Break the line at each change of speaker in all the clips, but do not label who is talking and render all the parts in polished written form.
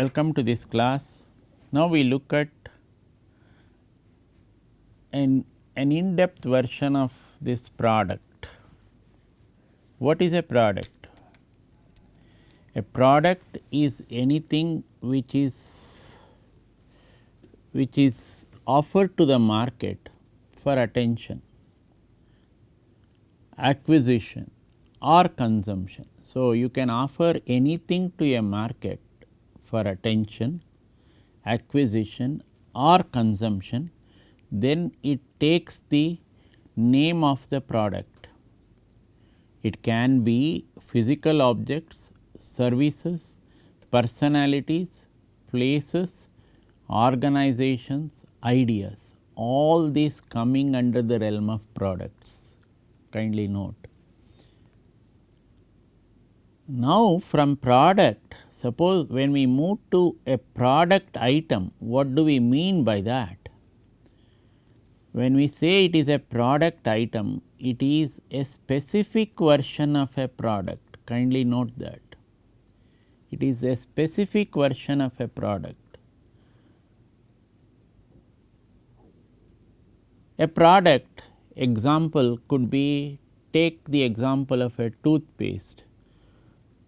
welcome to this class. Now, we look at an in-depth version of this product. What is a product? A product is anything which is offered to the market for attention, acquisition or consumption. So, you can offer anything to a market for attention, acquisition or consumption, then it takes the name of the product. It can be physical objects, services, personalities, places, organizations, ideas, all these coming under the realm of products. Kindly note. Now, from product, suppose when we move to a product item, what do we mean by that? When we say it is a product item, it is a specific version of a product. Kindly note that. It is a specific version of a product. A product example could be, take the example of a toothpaste.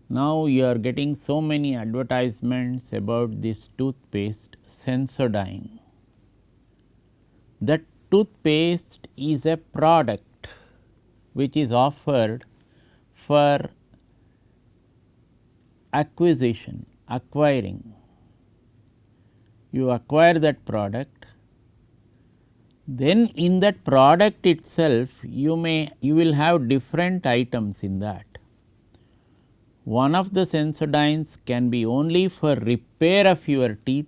Now, you are getting so many advertisements about this toothpaste Sensodyne. That toothpaste is a product which is offered for acquisition, acquiring. You acquire that product, then in that product itself you will have different items in that. One of the Sensodynes can be only for repair of your teeth,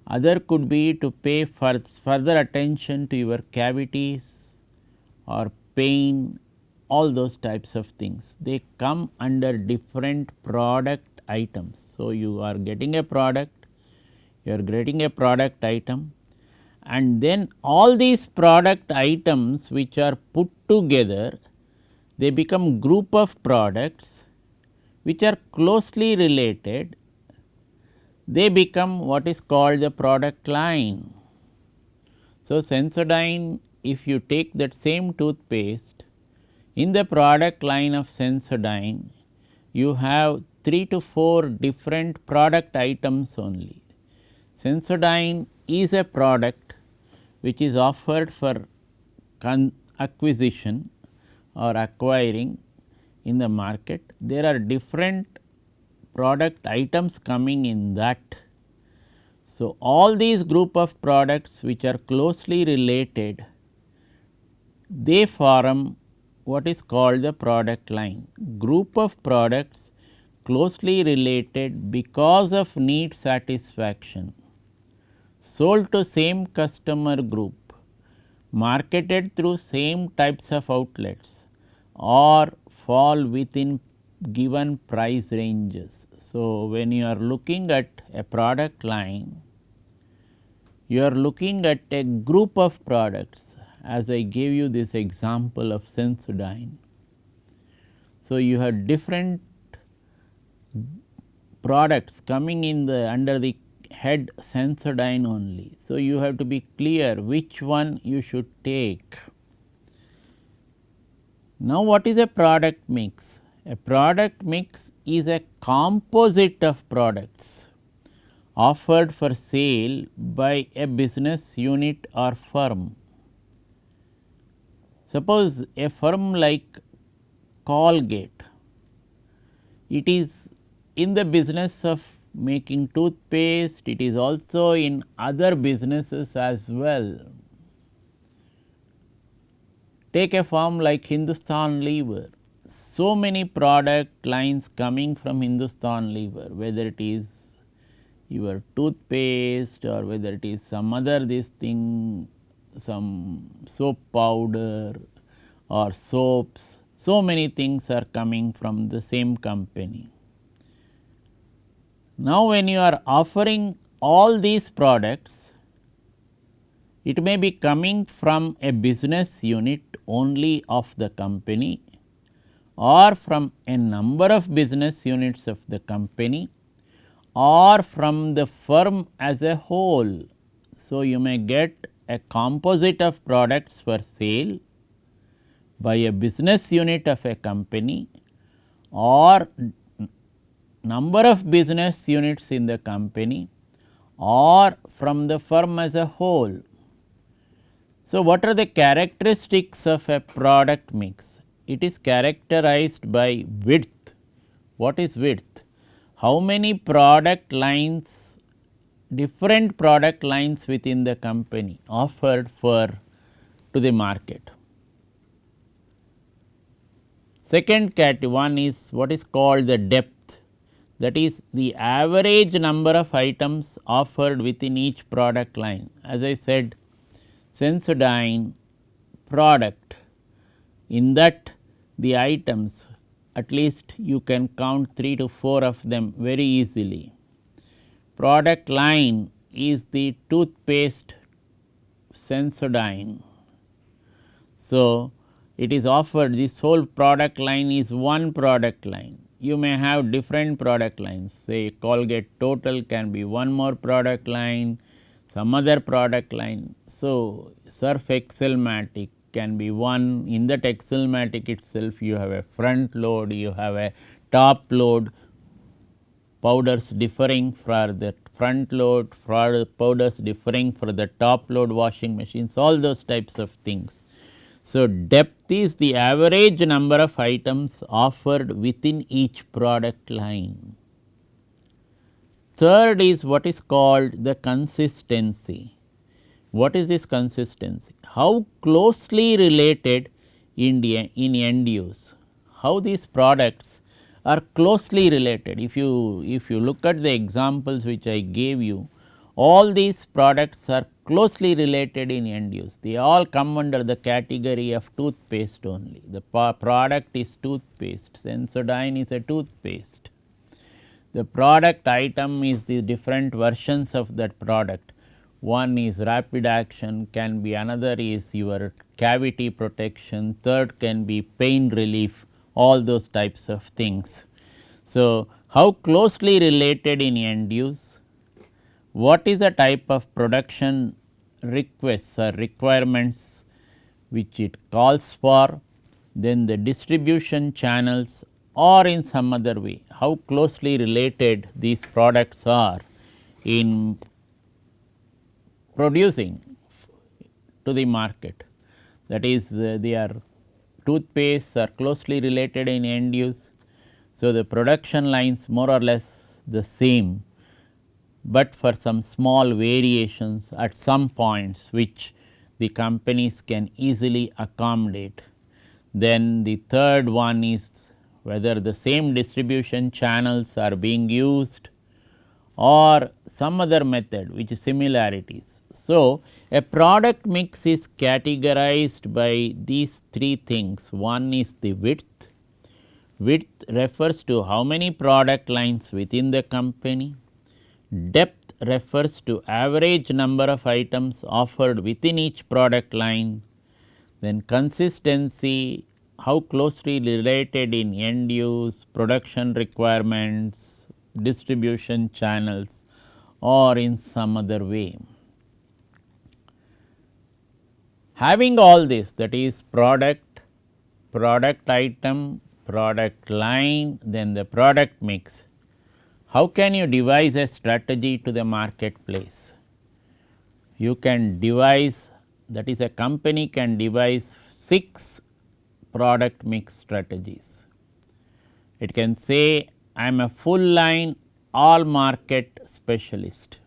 other could be to pay further attention to your cavities or pain, all those types of things. They come under different product items. So, you are getting a product, you are getting a product item, and then all these product items which are put together, they become group of products which are closely related, they become what is called the product line. So, Sensodyne, if you take that same toothpaste, in the product line of Sensodyne, you have 3 to 4 different product items only. Sensodyne is a product which is offered for acquisition or acquiring in the market. There are different product items coming in that. So, all these group of products which are closely related, they form what is called the product line. Group of products closely related because of need satisfaction, sold to same customer group, marketed through same types of outlets or fall within given price ranges. So, when you are looking at a product line, you are looking at a group of products, as I gave you this example of Sensodyne. So, you have different products coming in the under the head Sensodyne only. So, you have to be clear which one you should take. Now, what is a product mix? A product mix is a composite of products offered for sale by a business unit or firm. Suppose a firm like Colgate, it is in the business of making toothpaste, it is also in other businesses as well. Take a firm like Hindustan Lever, so many product lines coming from Hindustan Lever, whether it is your toothpaste or whether it is some other this thing, some soap powder or soaps, so many things are coming from the same company. Now, when you are offering all these products, it may be coming from a business unit only of the company or from a number of business units of the company or from the firm as a whole. So, you may get a composite of products for sale by a business unit of a company or number of business units in the company or from the firm as a whole. So, what are the characteristics of a product mix? It is characterized by width. What is width? How many product lines, different product lines within the company offered for to the market. Second one is what is called the depth, that is the average number of items offered within each product line. As I said, Sensodyne product, in that the items at least you can count 3 to 4 of them very easily. Product line is the toothpaste Sensodyne. So, it is offered, this whole product line is one product line. You may have different product lines, say Colgate Total can be one more product line, some other product line. So, Surf Excelmatic can be one. In that Excelmatic itself you have a front load, you have a top load, powders differing for the front load, for powders differing for the top load washing machines, all those types of things. So, depth is the average number of items offered within each product line. Third is what is called the consistency. What is this consistency? How closely related in end use, how these products are closely related. If you look at the examples which I gave you, all these products are closely related in end use. They all come under the category of toothpaste only. The product is toothpaste, Sensodyne is a toothpaste. The product item is the different versions of that product. One is rapid action, can be another is your cavity protection, third can be pain relief, all those types of things. So, how closely related in end use? What is the type of production requests or requirements which it calls for, then the distribution channels or in some other way, how closely related these products are in producing to the market. That is they are toothpastes are closely related in end use. So, the production lines more or less the same, but for some small variations at some points which the companies can easily accommodate. Then the third one is whether the same distribution channels are being used or some other method which is similarities. So, a product mix is categorized by these three things. One is the width. Width refers to how many product lines within the company. Depth refers to average number of items offered within each product line. Then consistency, how closely related in end use, production requirements, distribution channels or in some other way. Having all this, that is product, product item, product line, then the product mix. How can you devise a strategy to the marketplace? You can devise, that is a company can devise 6 product mix strategies. It can say I am a full line all market specialist.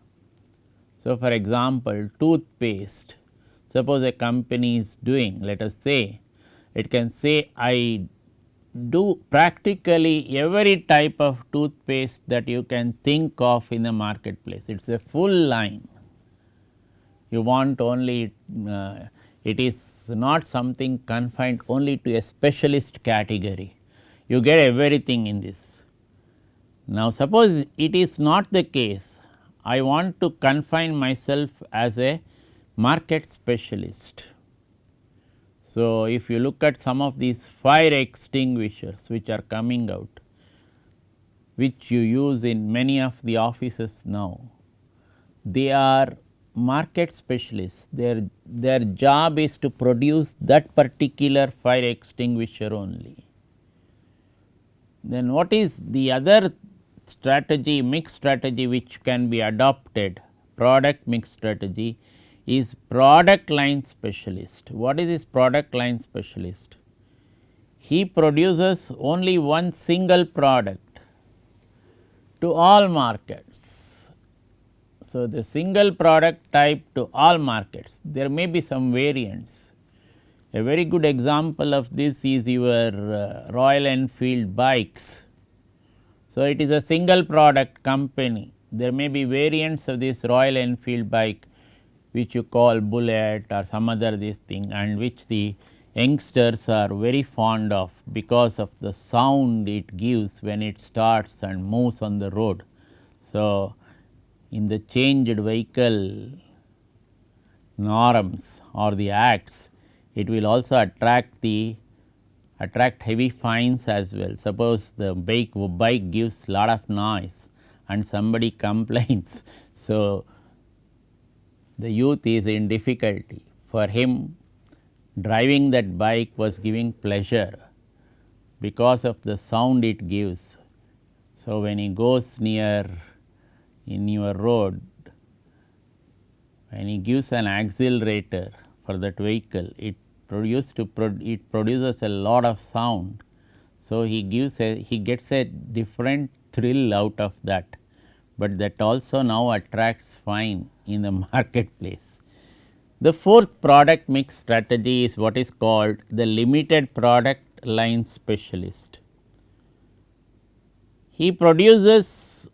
So, for example, toothpaste, suppose a company is doing, let us say, it can say I do practically every type of toothpaste that you can think of in the marketplace. It is a full line. You want only, it is not something confined only to a specialist category. You get everything in this. Now, suppose it is not the case, I want to confine myself as a market specialist. So, if you look at some of these fire extinguishers which are coming out, which you use in many of the offices now, they are market specialists. Their job is to produce that particular fire extinguisher only. Then what is the other strategy, mix strategy, which can be adopted, product mix strategy, is product line specialist. What is this product line specialist? He produces only one single product to all markets. So, the single product type to all markets, there may be some variants. A very good example of this is your Royal Enfield bikes. So, it is a single product company. There may be variants of this Royal Enfield bike which you call Bullet or some other this thing, and which the youngsters are very fond of because of the sound it gives when it starts and moves on the road. So, in the changed vehicle norms or the acts, it will also attract heavy fines as well. Suppose the bike gives lot of noise and somebody complains. So, the youth is in difficulty. For him, driving that bike was giving pleasure because of the sound it gives. So, when he goes near in your road, when he gives an accelerator for that vehicle, it produces a lot of sound. So, he gets a different thrill out of that, but that also now attracts fine in the marketplace. The fourth product mix strategy is what is called the limited product line specialist. He produces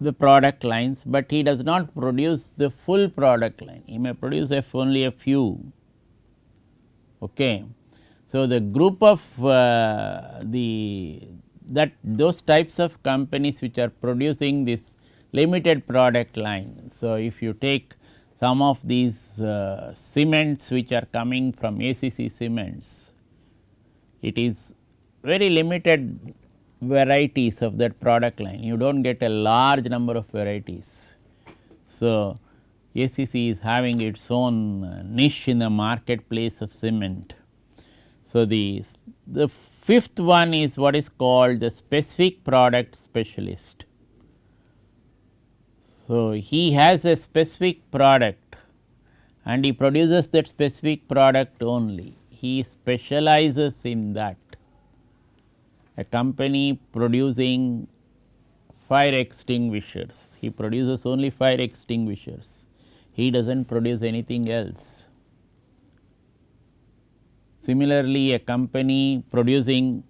the product lines, but he does not produce the full product line. He may produce only a few. Okay. So, the group of those types of companies which are producing this limited product line. So, if you take some of these cements which are coming from ACC Cements, it is very limited varieties of that product line. You do not get a large number of varieties. So, ACC is having its own niche in the marketplace of cement. So, the fifth one is what is called the specific product specialist. So, he has a specific product and he produces that specific product only. He specializes in that. A company producing fire extinguishers, he produces only fire extinguishers, he does not produce anything else. Similarly, a company producing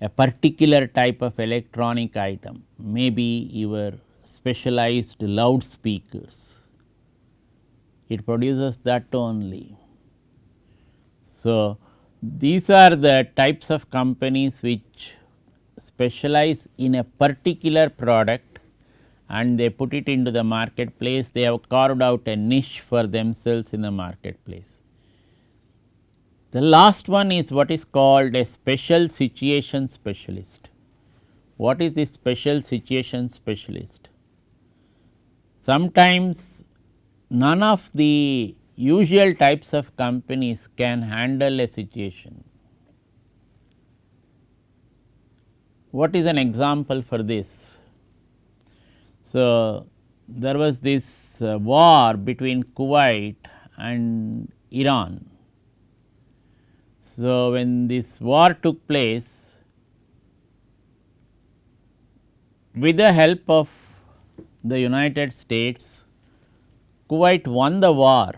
a particular type of electronic item, maybe your specialized loudspeakers, it produces that only. So, these are the types of companies which specialize in a particular product and they put it into the marketplace. They have carved out a niche for themselves in the marketplace. The last one is what is called a special situation specialist. What is this special situation specialist? Sometimes none of the usual types of companies can handle a situation. What is an example for this? So, there was this war between Kuwait and Iran. So, when this war took place, with the help of the United States, Kuwait won the war,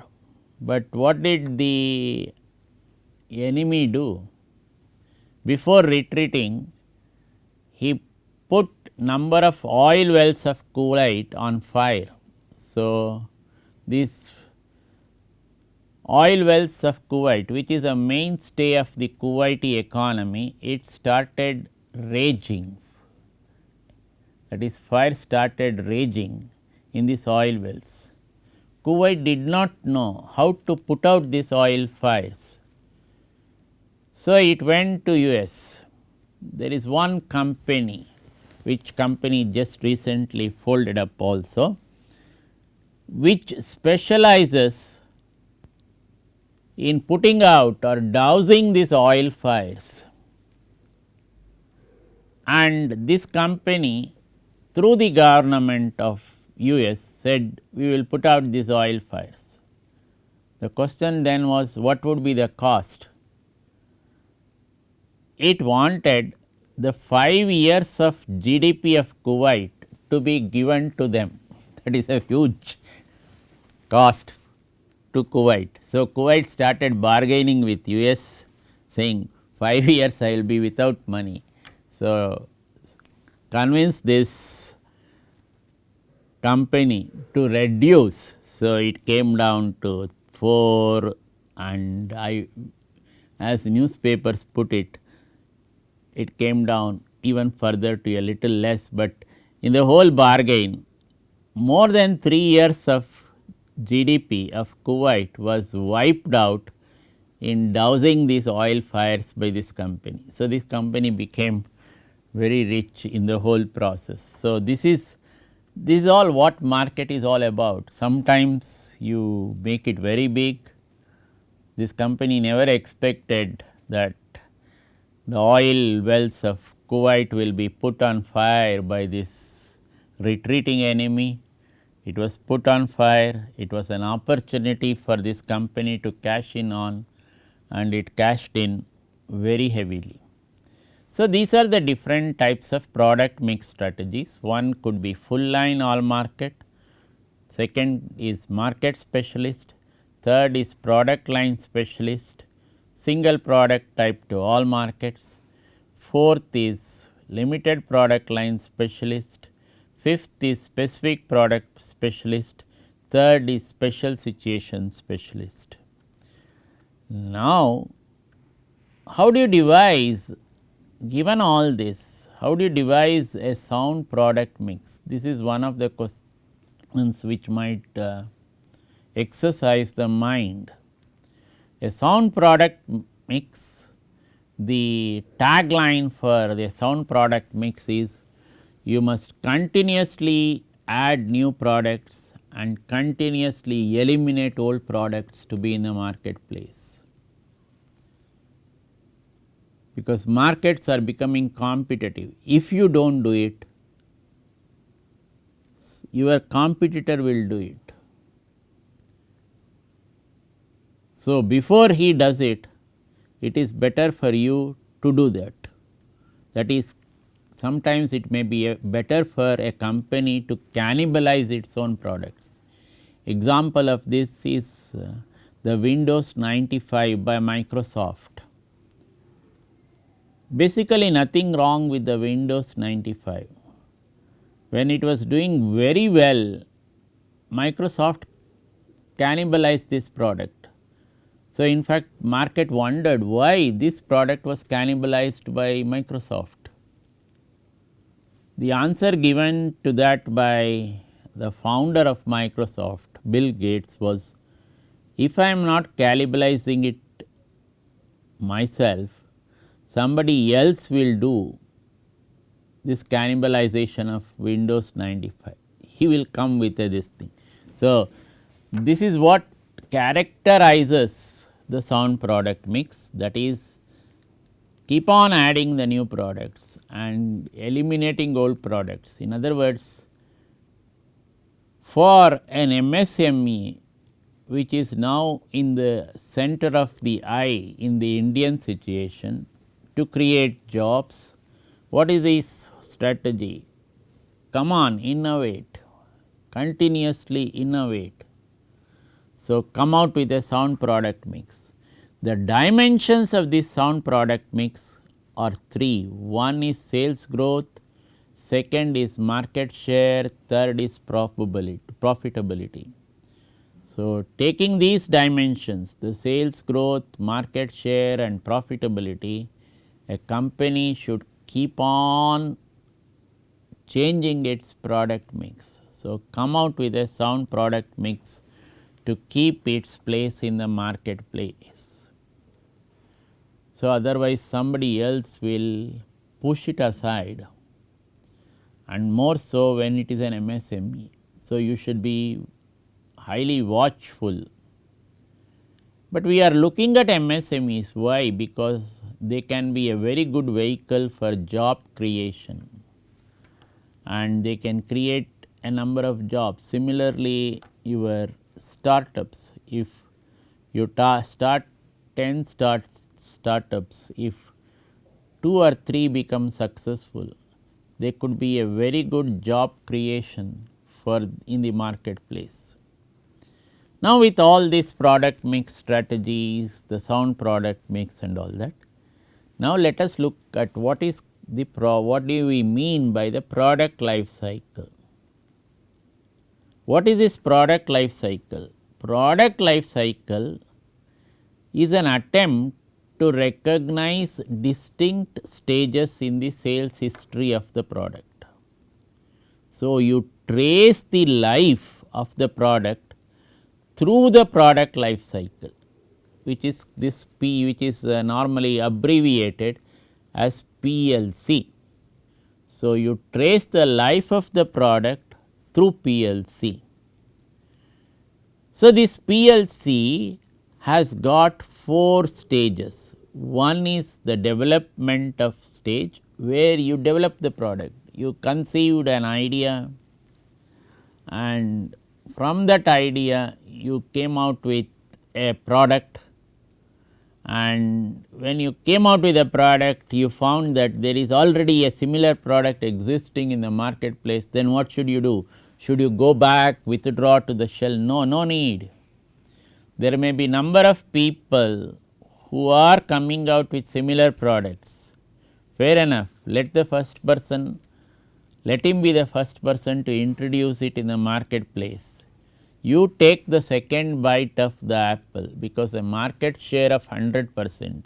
but what did the enemy do? Before retreating, he put number of oil wells of Kuwait on fire. So, these oil wells of Kuwait, which is a mainstay of the Kuwaiti economy, it started raging. That is, fire started raging in these oil wells. Kuwait did not know how to put out these oil fires. So, it went to US. There is one company which company just recently folded up also, which specializes in putting out or dousing these oil fires. And this company through the government of US said we will put out these oil fires. The question then was what would be the cost? It wanted the 5 years of GDP of Kuwait to be given to them. That is a huge cost to Kuwait. So, Kuwait started bargaining with US saying 5 years I will be without money. So, convince this company to reduce. So, it came down to 4 and as newspapers put it, it came down even further to a little less, but in the whole bargain more than 3 years of GDP of Kuwait was wiped out in dousing these oil fires by this company. So, this company became very rich in the whole process. So, this is all what market is all about. Sometimes you make it very big. This company never expected that the oil wells of Kuwait will be put on fire by this retreating enemy. It was put on fire, it was an opportunity for this company to cash in on, and it cashed in very heavily. So, these are the different types of product mix strategies. One could be full line all market, second is market specialist, third is product line specialist, single product type to all markets, fourth is limited product line specialist, fifth is specific product specialist, third is special situation specialist. Now, how do you devise, given all this, how do you devise a sound product mix? This is one of the questions which might exercise the mind. A sound product mix, the tagline for the sound product mix is you must continuously add new products and continuously eliminate old products to be in the marketplace, because markets are becoming competitive. If you do not do it, your competitor will do it. So, before he does it, it is better for you to do that. That is, sometimes it may be better for a company to cannibalize its own products. Example of this is the Windows 95 by Microsoft. Basically nothing wrong with the Windows 95. When it was doing very well, Microsoft cannibalized this product. So, in fact, market wondered why this product was cannibalized by Microsoft. The answer given to that by the founder of Microsoft, Bill Gates, was if I am not cannibalizing it myself, somebody else will do this cannibalization of Windows 95. He will come with this thing. So, this is what characterizes the sound product mix, that is keep on adding the new products and eliminating old products. In other words, for an MSME which is now in the center of the eye in the Indian situation, to create jobs, what is this strategy? Come on, innovate, continuously innovate. So, come out with a sound product mix. The dimensions of this sound product mix are 3. One is sales growth, second is market share, third is profitability. So, taking these dimensions, the sales growth, market share and profitability, a company should keep on changing its product mix. So, come out with a sound product mix to keep its place in the marketplace. So, otherwise somebody else will push it aside. and more so when it is an MSME. So, you should be highly watchful. But we are looking at MSMEs, why? Because they can be a very good vehicle for job creation and they can create a number of jobs. Similarly, your startups, if you start 10 startups, if 2 or 3 become successful, they could be a very good job creation for in the marketplace. Now, with all these product mix strategies, the sound product mix and all that, now let us look at what is the what do we mean by the product life cycle. What is this product life cycle? Product life cycle is an attempt to recognize distinct stages in the sales history of the product. So, you trace the life of the product through the product life cycle, which is this P, which is normally abbreviated as PLC. So, you trace the life of the product through PLC. So, this PLC has got 4 stages. One is the development of stage, where you develop the product. You conceived an idea and from that idea you came out with a product, and when you came out with a product you found that there is already a similar product existing in the marketplace. Then what should you do? Should you go back, withdraw to the shell? No, no need. There may be number of people who are coming out with similar products. Fair enough, let the first person, let him be the first person to introduce it in the marketplace. You take the second bite of the apple, because the market share of 100%,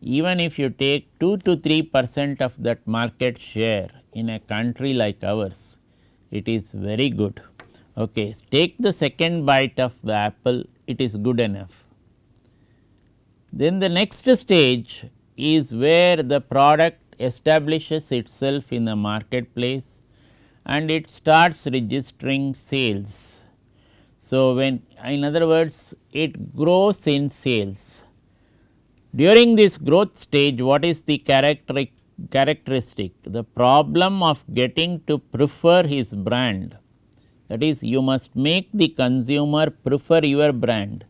even if you take 2 to 3% of that market share in a country like ours, it is very good. Okay. Take the second bite of the apple, it is good enough. Then the next stage is where the product establishes itself in the marketplace and it starts registering sales. So, when in other words it grows in sales. During this growth stage, what is the characteristic? The problem of getting to prefer his brand, that is, you must make the consumer prefer your brand.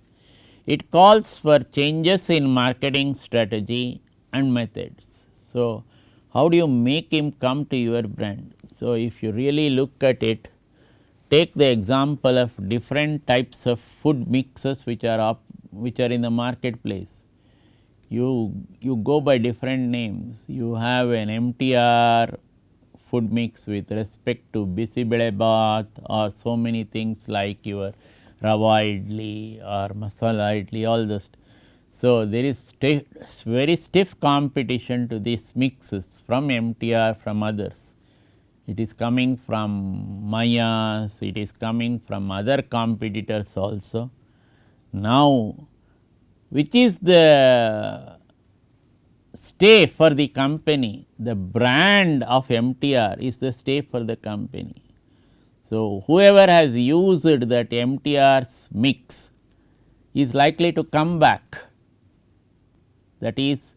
It calls for changes in marketing strategy and methods. So, how do you make him come to your brand? So, if you really look at it, take the example of different types of food mixes which are in the marketplace. You go by different names. You have an MTR food mix with respect to Bisibelebath or so many things like your Rava idli or Masala idli, all those. So, there is very stiff competition to these mixes from MTR, from others. It is coming from Mayas, it is coming from other competitors also. Now, which is the stay for the company? The brand of MTR is the stay for the company. So, whoever has used that MTR's mix is likely to come back, that is,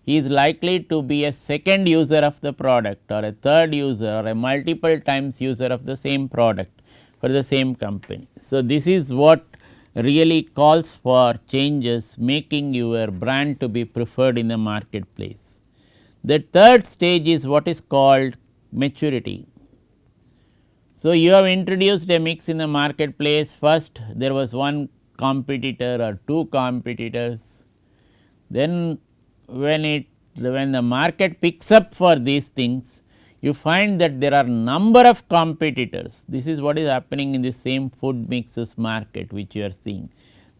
he is likely to be a second user of the product or a third user or a multiple times user of the same product for the same company. So, this is what really calls for changes, making your brand to be preferred in the marketplace. The third stage is what is called maturity. So, you have introduced a mix in the marketplace. First there was one competitor or two competitors, then when the market picks up for these things, you find that there are number of competitors. This is what is happening in the same food mixes market which you are seeing.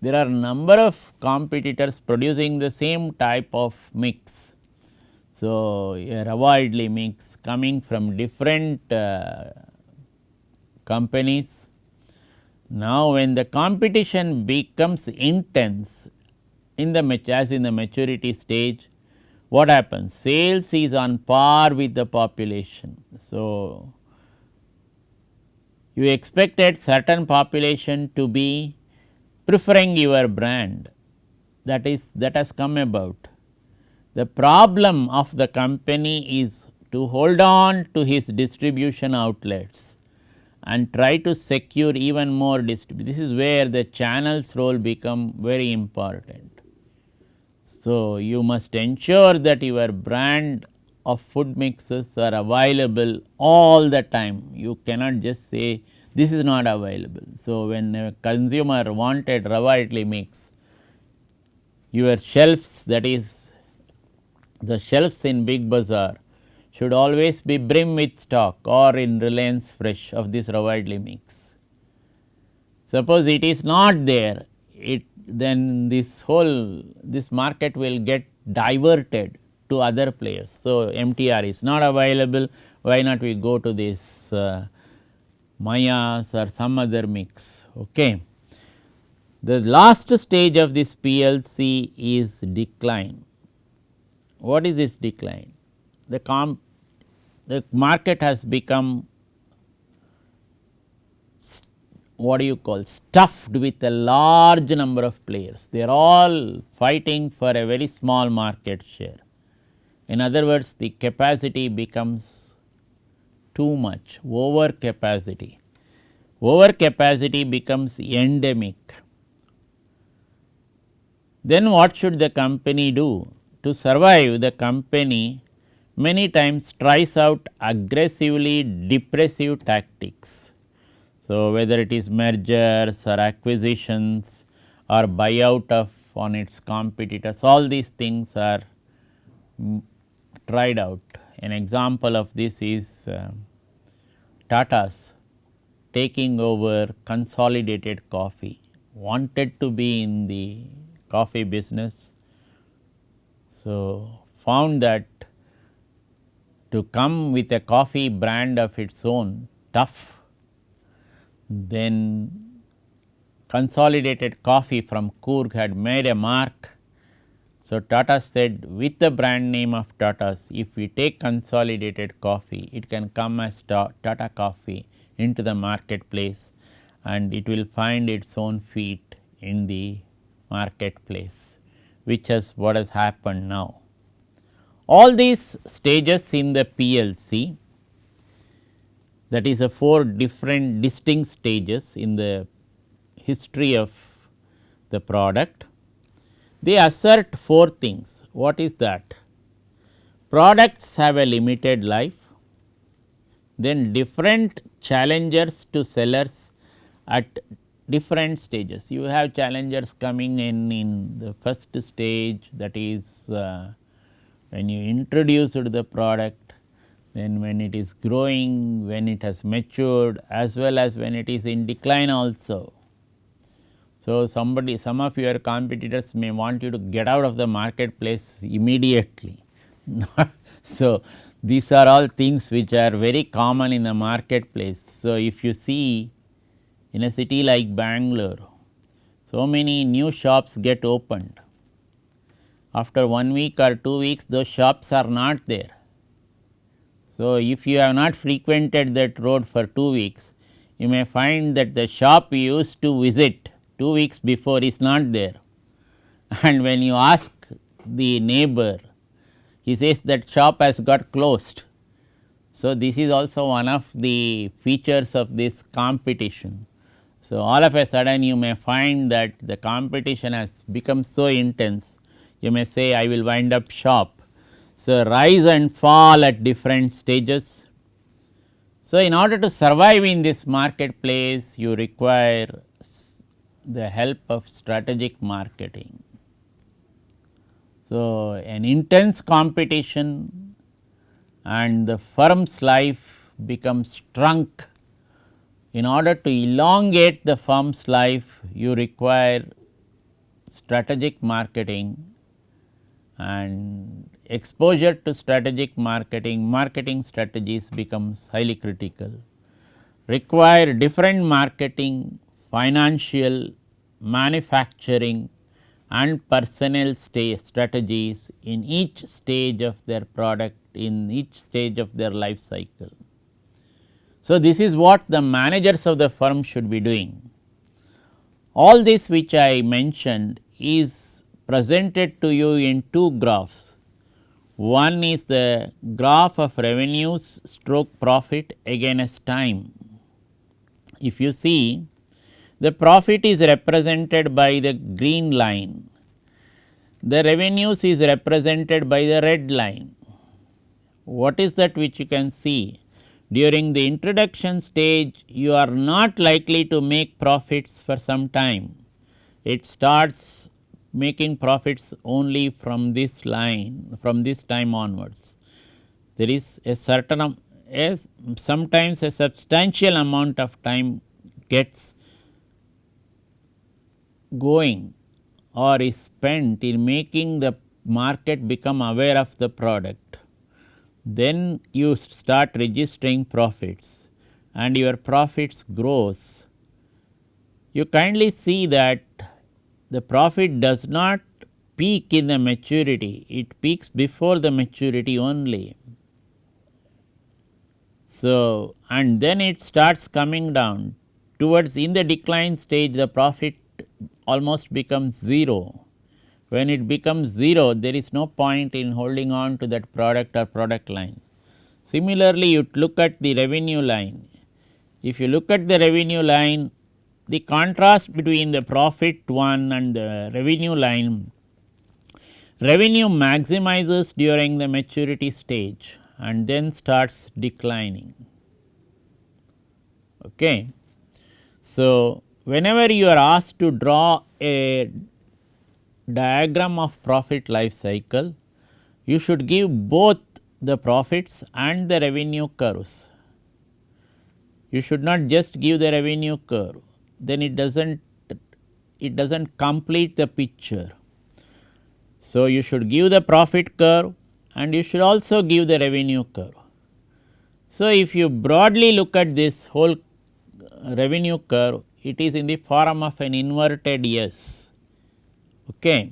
There are number of competitors producing the same type of mix. So, a Rava idli mix coming from different companies. Now, when the competition becomes intense in the maturity stage, what happens? Sales is on par with the population. So, you expected certain population to be preferring your brand, that has come about. The problem of the company is to hold on to his distribution outlets and try to secure even more distribution. This is where the channel's role become very important. So, you must ensure that your brand of food mixes are available all the time. You cannot just say this is not available. So, when a consumer wanted Rava idli mix, your shelves, that is the shelves in Big Bazaar, should always be brim with stock, or in Reliance Fresh of this Rava idli mix. Suppose it is not there, then this market will get diverted to other players. So, MTR is not available, why not we go to this Mayas or some other mix. Okay. The last stage of this PLC is decline. What is this decline? The market has become, what do you call, stuffed with a large number of players. They are all fighting for a very small market share. In other words, the capacity becomes too much, over capacity. Over capacity becomes endemic. Then what should the company do? To survive, the company many times tries out aggressively depressive tactics. So, whether it is mergers or acquisitions or buyout of on its competitors, all these things are tried out. An example of this is Tata's taking over Consolidated Coffee, wanted to be in the coffee business. So, found that to come with a coffee brand of its own tough. Then Consolidated Coffee from Coorg had made a mark. So, Tata said with the brand name of Tata's, if we take Consolidated Coffee, it can come as Tata Coffee into the marketplace, and it will find its own feet in the marketplace, which is what has happened now. All these stages in the PLC, that is a 4 different distinct stages in the history of the product. They assert 4 things. What is that? Products have a limited life, then different challengers to sellers at different stages. You have challengers coming in the first stage, that is when you introduced the product, then when it is growing, when it has matured, as well as when it is in decline also. So, some of your competitors may want you to get out of the marketplace immediately. So, these are all things which are very common in the marketplace. So, if you see in a city like Bangalore, so many new shops get opened. After 1 week or 2 weeks, those shops are not there. So, if you have not frequented that road for 2 weeks, you may find that the shop you used to visit 2 weeks before is not there, and when you ask the neighbor, he says that shop has got closed. So, this is also one of the features of this competition. So, all of a sudden you may find that the competition has become so intense, you may say I will wind up shop. So, rise and fall at different stages. So, in order to survive in this marketplace, you require the help of strategic marketing. So, an intense competition and the firm's life becomes shrunk. In order to elongate the firm's life, you require strategic marketing, and exposure to strategic marketing strategies becomes highly critical. Require different marketing, financial, manufacturing and personnel strategies in each stage of their product, in each stage of their life cycle. So, this is what the managers of the firm should be doing. All this which I mentioned is presented to you in two graphs. One is the graph of revenues stroke profit against time. If you see, the profit is represented by the green line, the revenues is represented by the red line. What is that which you can see? During the introduction stage, you are not likely to make profits for some time. It starts making profits only from this line, from this time onwards. There is a certain sometimes a substantial amount of time gets going or is spent in making the market become aware of the product. Then you start registering profits and your profits grows. You kindly see that the profit does not peak in the maturity, it peaks before the maturity only. So, and then it starts coming down towards in the decline stage, the profit almost becomes 0. When it becomes 0, there is no point in holding on to that product or product line. Similarly, you look at the revenue line. If you look at the revenue line, the contrast between the profit one and the revenue line, revenue maximizes during the maturity stage and then starts declining. Okay. So, whenever you are asked to draw a diagram of profit life cycle, you should give both the profits and the revenue curves. You should not just give the revenue curve, then it does not complete the picture. So, you should give the profit curve and you should also give the revenue curve. So, if you broadly look at this whole revenue curve, it is in the form of an inverted S. Okay.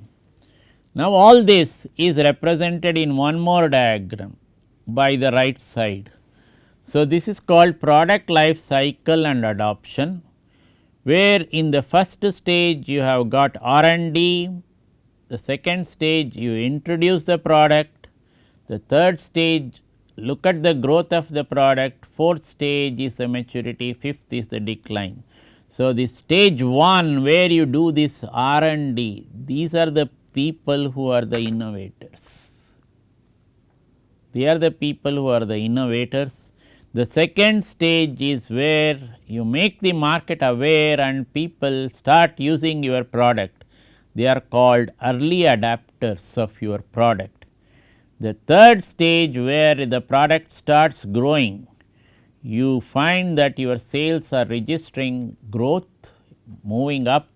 Now, all this is represented in one more diagram by the right side. So, this is called product life cycle and adoption, where in the first stage you have got R&D, the second stage you introduce the product, the third stage look at the growth of the product, fourth stage is the maturity, fifth is the decline. So, the stage 1 where you do this R&D, these are the people who are the innovators. They are the people who are the innovators. The second stage is where you make the market aware and people start using your product. They are called early adapters of your product. The third stage where the product starts growing, you find that your sales are registering growth, moving up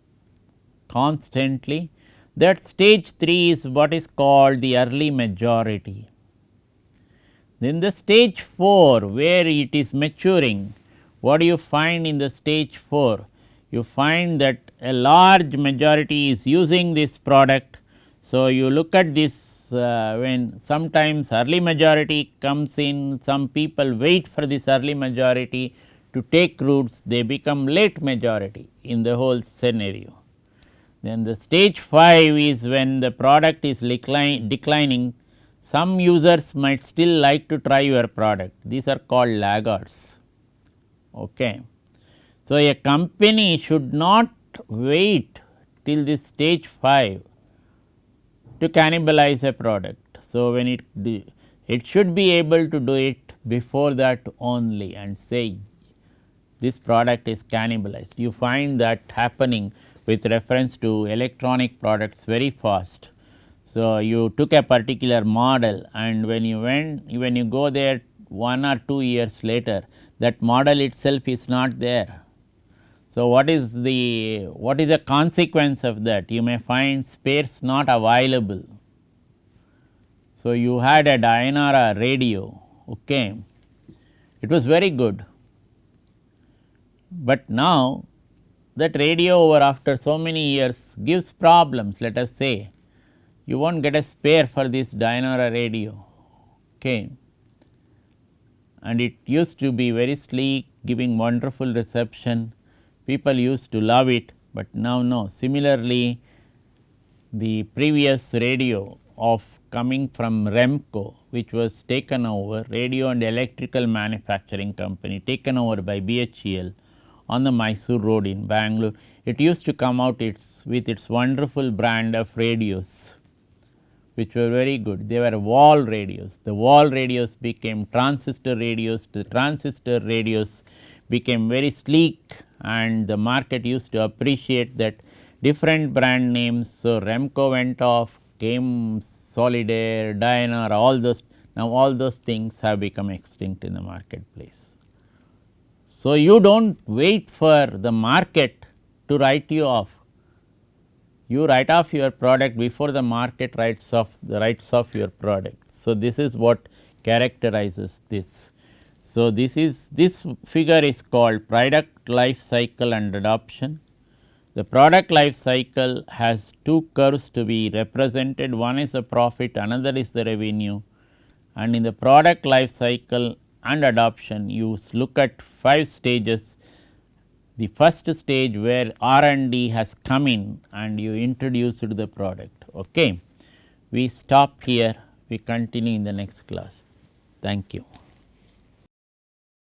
constantly. That stage 3 is what is called the early majority. Then the stage 4 where it is maturing, what do you find in the stage 4? You find that a large majority is using this product. So, you look at this when sometimes early majority comes in, some people wait for this early majority to take roots, they become late majority in the whole scenario. Then the stage 5 is when the product is declining, some users might still like to try your product, these are called laggards. Okay. So, a company should not wait till this stage 5 to cannibalize a product. So, when it should be able to do it before that only and say this product is cannibalized. You find that happening with reference to electronic products very fast. So, you took a particular model and when you go there 1 or 2 years later, that model itself is not there. So, what is the consequence of that? You may find spares not available. So, you had a Dayanara radio, okay. It was very good, but now that radio over after so many years gives problems, let us say, you will not get a spare for this Dynora radio. Okay. And it used to be very sleek, giving wonderful reception, people used to love it, but now no. Similarly, the previous radio of coming from Remco, which was taken over, radio and electrical manufacturing company taken over by BHEL on the Mysore road in Bangalore. It used to come out with its wonderful brand of radios, which were very good. They were wall radios. The wall radios became transistor radios. The transistor radios became very sleek, and the market used to appreciate that different brand names. So, Remco went off, came Solidaire, Dynara, all those. Now, all those things have become extinct in the marketplace. So, you do not wait for the market to write you off. You write off your product before the market writes off your product. So, this is what characterizes this. So, this figure is called product life cycle and adoption. The product life cycle has two curves to be represented, one is the profit, another is the revenue, and in the product life cycle and adoption you look at 5 stages. The first stage where R&D has come in and you introduce to the product. Okay. We stop here, we continue in the next class. Thank you.